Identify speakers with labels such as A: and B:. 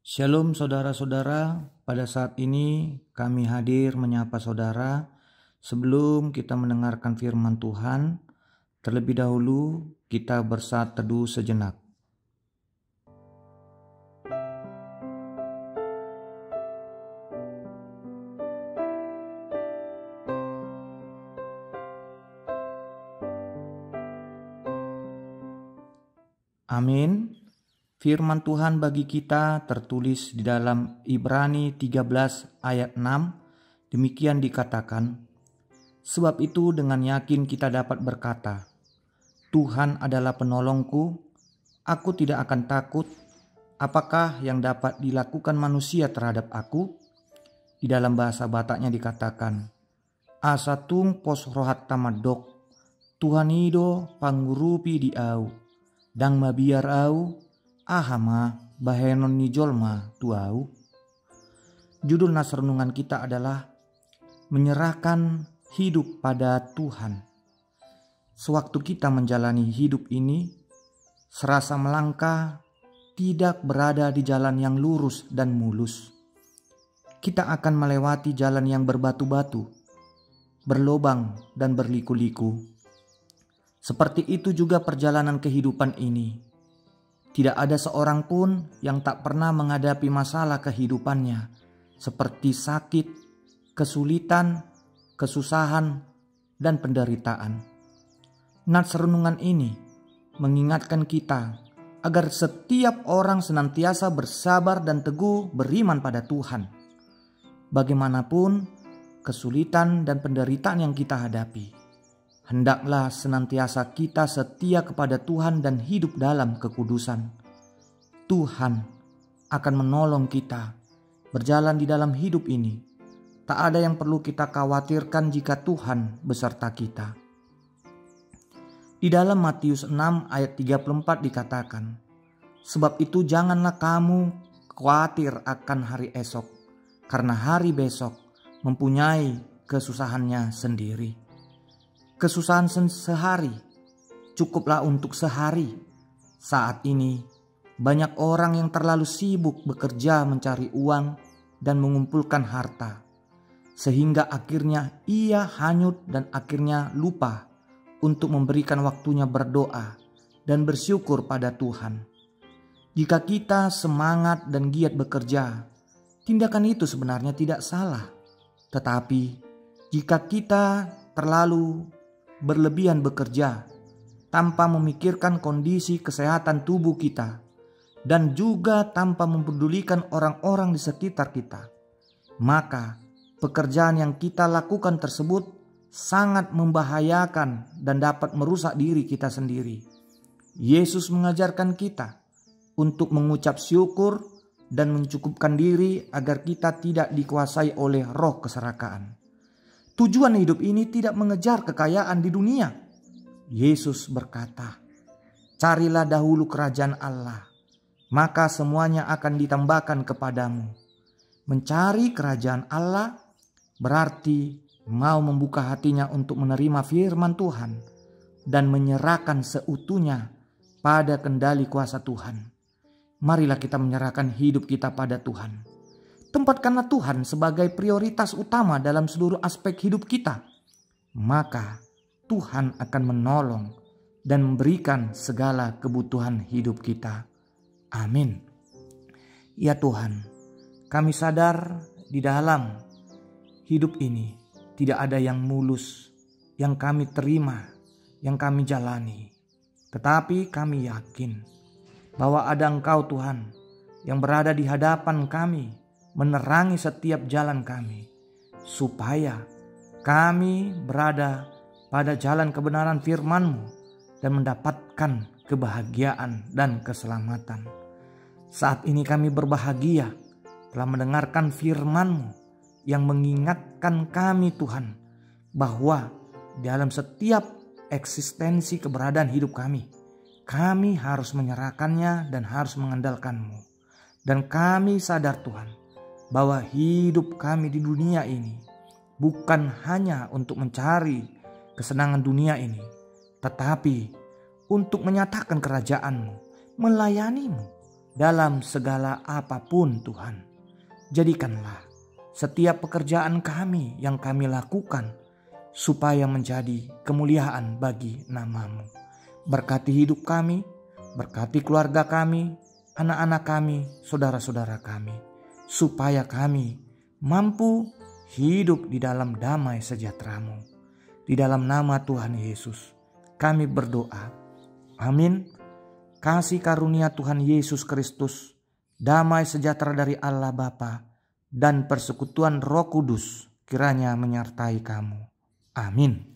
A: Shalom saudara-saudara, pada saat ini kami hadir menyapa saudara. Sebelum kita mendengarkan firman Tuhan, terlebih dahulu kita bersaat teduh sejenak. Amin. Firman Tuhan bagi kita tertulis di dalam Ibrani 13 ayat 6. Demikian dikatakan, sebab itu dengan yakin kita dapat berkata, Tuhan adalah penolongku, aku tidak akan takut. Apakah yang dapat dilakukan manusia terhadap aku? Di dalam bahasa Bataknya dikatakan, asatung pos rohat tamadok, Tuhan ido pangurupi di au, dang mabiar au, ahama bahenon ni jolma tuau. Judul nas renungan kita adalah menyerahkan hidup pada Tuhan. Sewaktu kita menjalani hidup ini, serasa melangkah tidak berada di jalan yang lurus dan mulus. Kita akan melewati jalan yang berbatu-batu, berlobang dan berliku-liku. Seperti itu juga perjalanan kehidupan ini. Tidak ada seorang pun yang tak pernah menghadapi masalah kehidupannya, seperti sakit, kesulitan, kesusahan, dan penderitaan. Nats renungan ini mengingatkan kita agar setiap orang senantiasa bersabar dan teguh beriman pada Tuhan. Bagaimanapun kesulitan dan penderitaan yang kita hadapi, hendaklah senantiasa kita setia kepada Tuhan dan hidup dalam kekudusan. Tuhan akan menolong kita berjalan di dalam hidup ini. Tak ada yang perlu kita khawatirkan jika Tuhan beserta kita. Di dalam Matius 6 ayat 34 dikatakan, sebab itu janganlah kamu khawatir akan hari esok, karena hari besok mempunyai kesusahannya sendiri. Kesusahan sehari cukuplah untuk sehari. Saat ini banyak orang yang terlalu sibuk bekerja mencari uang dan mengumpulkan harta, sehingga akhirnya ia hanyut dan akhirnya lupa untuk memberikan waktunya berdoa dan bersyukur pada Tuhan. Jika kita semangat dan giat bekerja, tindakan itu sebenarnya tidak salah. Tetapi jika kita terlalu berlebihan bekerja tanpa memikirkan kondisi kesehatan tubuh kita dan juga tanpa mempedulikan orang-orang di sekitar kita, maka pekerjaan yang kita lakukan tersebut sangat membahayakan dan dapat merusak diri kita sendiri. Yesus mengajarkan kita untuk mengucap syukur dan mencukupkan diri agar kita tidak dikuasai oleh roh keserakahan. Tujuan hidup ini tidak mengejar kekayaan di dunia. Yesus berkata, carilah dahulu kerajaan Allah, maka semuanya akan ditambahkan kepadamu. Mencari kerajaan Allah berarti mau membuka hatinya untuk menerima firman Tuhan dan menyerahkan seutuhnya pada kendali kuasa Tuhan. Marilah kita menyerahkan hidup kita pada Tuhan. Tempatkanlah Tuhan sebagai prioritas utama dalam seluruh aspek hidup kita. Maka Tuhan akan menolong dan memberikan segala kebutuhan hidup kita. Amin. Ya Tuhan, kami sadar di dalam hidup ini tidak ada yang mulus, yang kami terima, yang kami jalani. Tetapi kami yakin bahwa ada Engkau Tuhan yang berada di hadapan kami, menerangi setiap jalan kami, supaya kami berada pada jalan kebenaran firman-Mu dan mendapatkan kebahagiaan dan keselamatan. Saat ini kami berbahagia telah mendengarkan firman-Mu yang mengingatkan kami Tuhan, bahwa dalam setiap eksistensi keberadaan hidup kami harus menyerahkannya dan harus mengandalkan-Mu. Dan kami sadar Tuhan, bahwa hidup kami di dunia ini bukan hanya untuk mencari kesenangan dunia ini, tetapi untuk menyatakan kerajaan-Mu, melayani-Mu, dalam segala apapun Tuhan. Jadikanlah setiap pekerjaan kami yang kami lakukan supaya menjadi kemuliaan bagi nama-Mu. Berkati hidup kami, berkati keluarga kami, anak-anak kami, saudara-saudara kami, supaya kami mampu hidup di dalam damai sejahtera-Mu. Di dalam nama Tuhan Yesus kami berdoa. Amin. Kasih karunia Tuhan Yesus Kristus, damai sejahtera dari Allah Bapa, dan persekutuan Roh Kudus kiranya menyertai kamu. Amin.